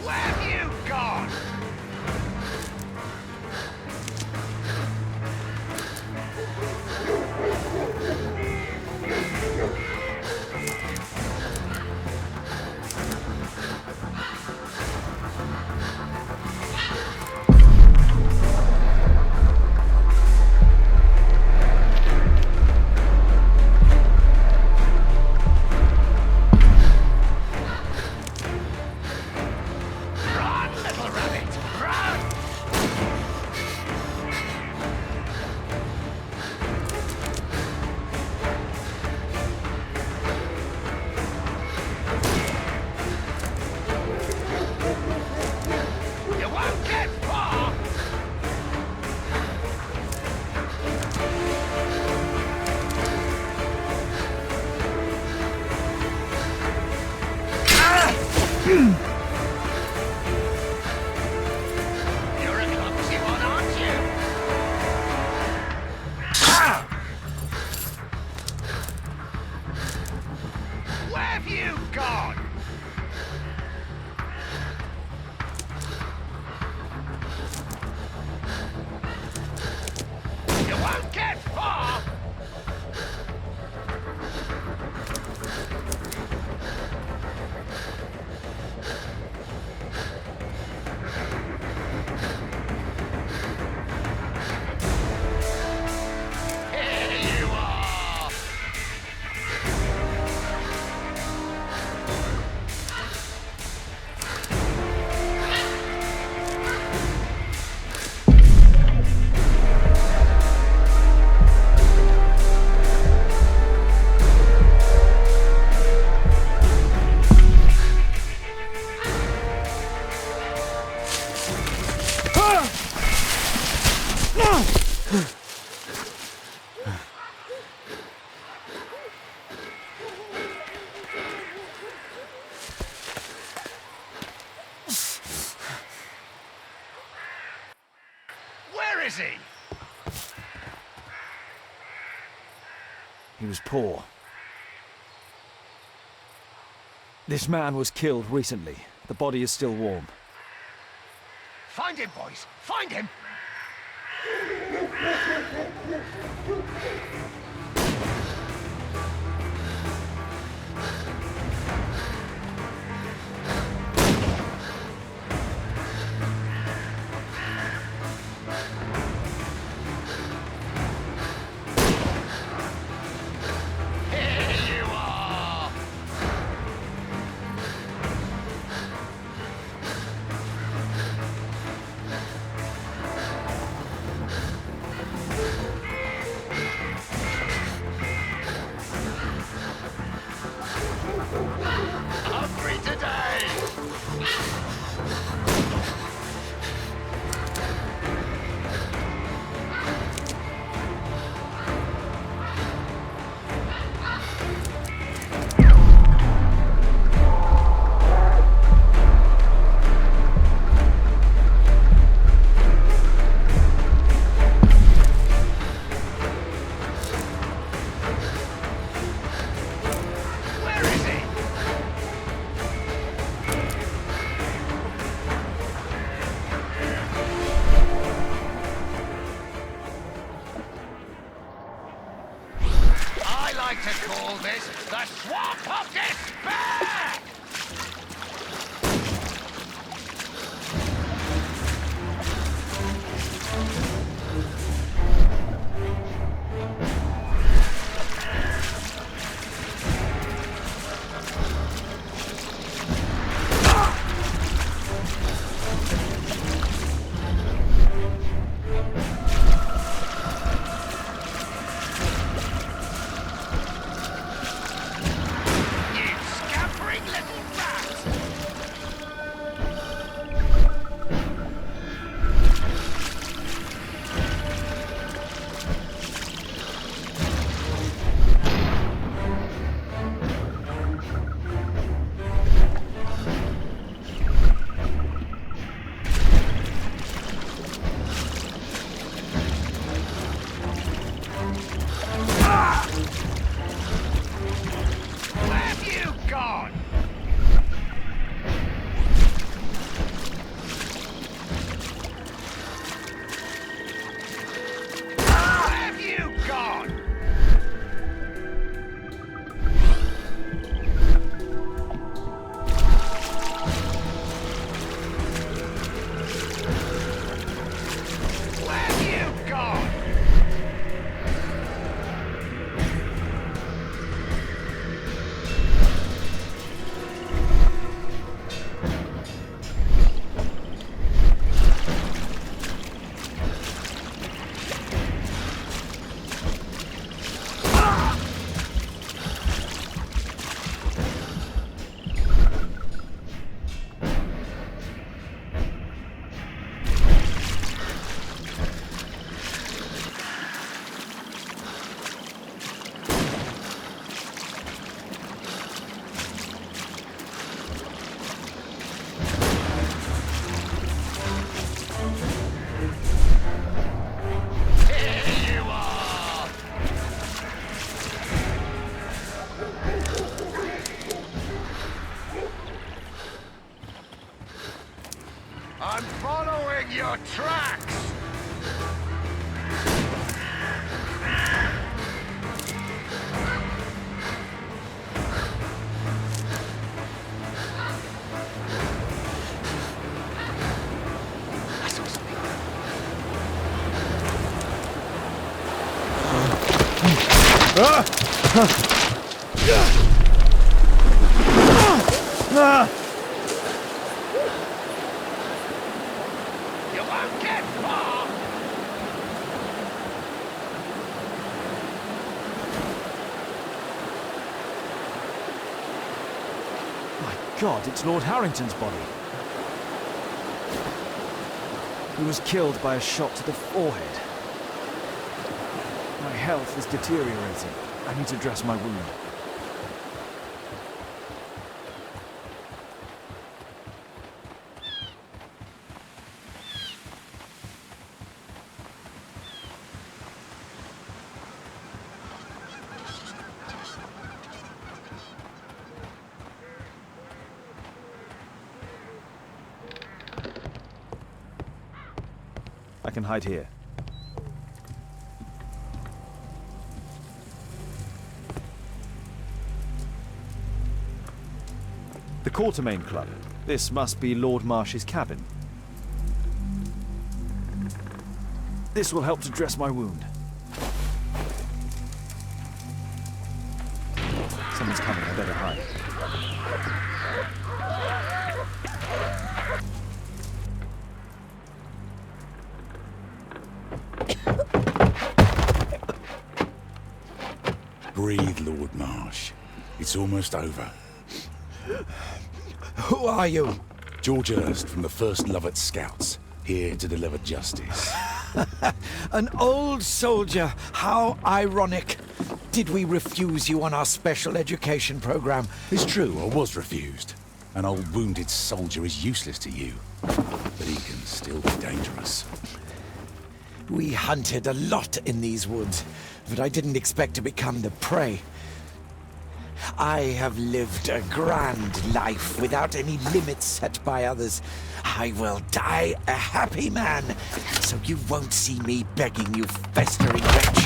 Where have you gone? Where is he? He was poor. This man was killed recently. The body is still warm. Find him, boys! Find him! your tracks! You won't get far! My God, it's Lord Harrington's body. He was killed by a shot to the forehead. health is deteriorating. I need to dress my wound. I can hide here. The Quartermain Club. This must be Lord Marsh's cabin. This will help to dress my wound. Someone's coming, I better hide. Breathe, Lord Marsh. It's almost over. Who are you? George Hurst from the 1st Lovett Scouts, here to deliver justice. An old soldier. How ironic. Did we refuse you on our special education program? It's true, I was refused. An old wounded soldier is useless to you, but he can still be dangerous. We hunted a lot in these woods, but I didn't expect to become the prey. I have lived a grand life without any limits set by others. I will die a happy man, so you won't see me begging you, festering wretch.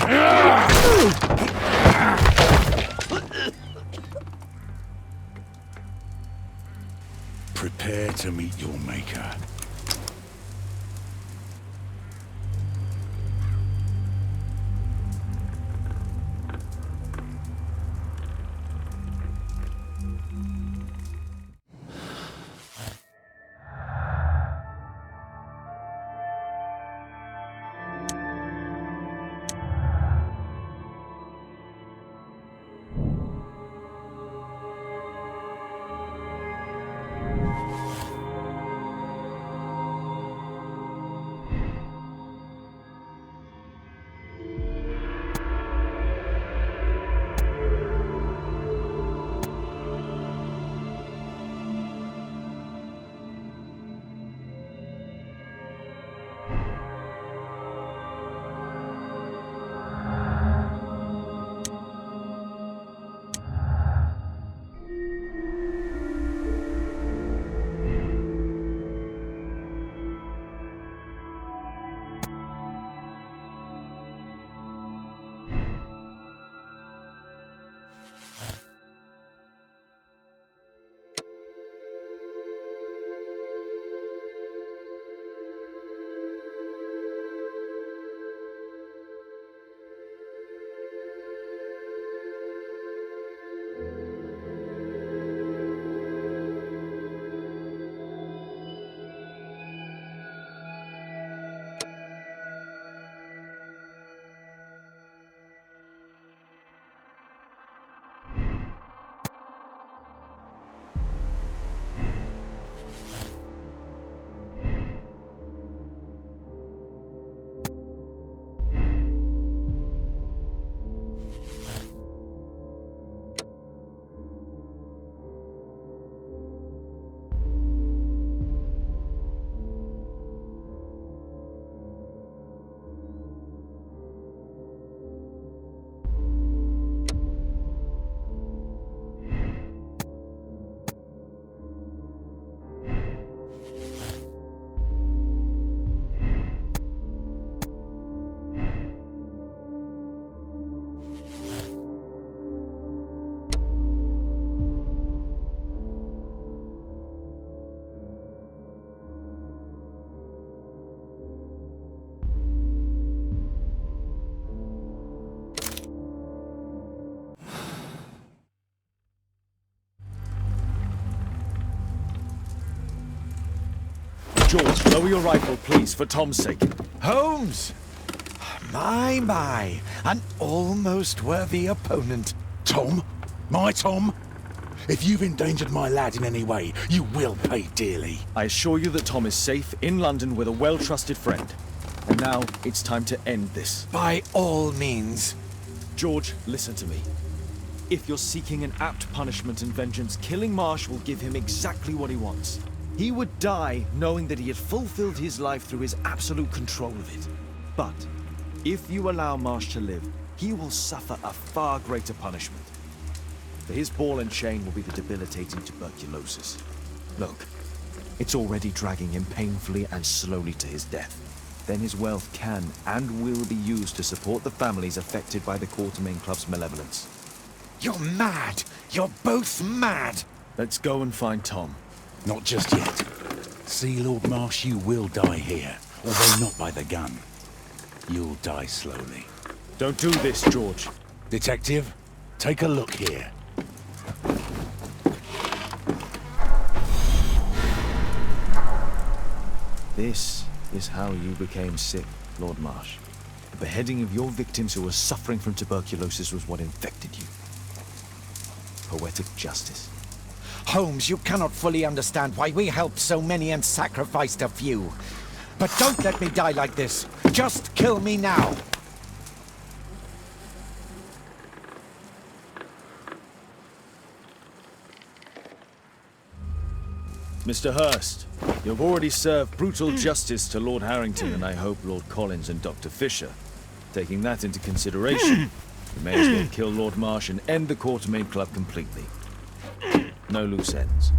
Prepare to meet your maker. George, lower your rifle, please, for Tom's sake. Holmes! My, an almost worthy opponent. Tom? My Tom? If you've endangered my lad in any way, you will pay dearly. I assure you that Tom is safe in London with a well-trusted friend. And now, it's time to end this. By all means. George, listen to me. If you're seeking an apt punishment and vengeance, killing Marsh will give him exactly what he wants. He would die knowing that he had fulfilled his life through his absolute control of it. But if you allow Marsh to live, he will suffer a far greater punishment. For his ball and chain will be the debilitating tuberculosis. Look, it's already dragging him painfully and slowly to his death. Then his wealth can and will be used to support the families affected by the Quartermain Club's malevolence. You're mad! You're both mad! Let's go and find Tom. Not just yet. See, Lord Marsh, you will die here. Although not by the gun. You'll die slowly. Don't do this, George. Detective, take a look here. This is how you became sick, Lord Marsh. The beheading of your victims who were suffering from tuberculosis was what infected you. Poetic justice. Holmes, you cannot fully understand why we helped so many and sacrificed a few. But don't let me die like this. Just kill me now. Mr. Hurst, you've already served brutal justice to Lord Harrington and I hope Lord Collins and Dr. Fisher. Taking that into consideration, you may as well kill Lord Marsh and end the Quartermain Club completely. No loose ends.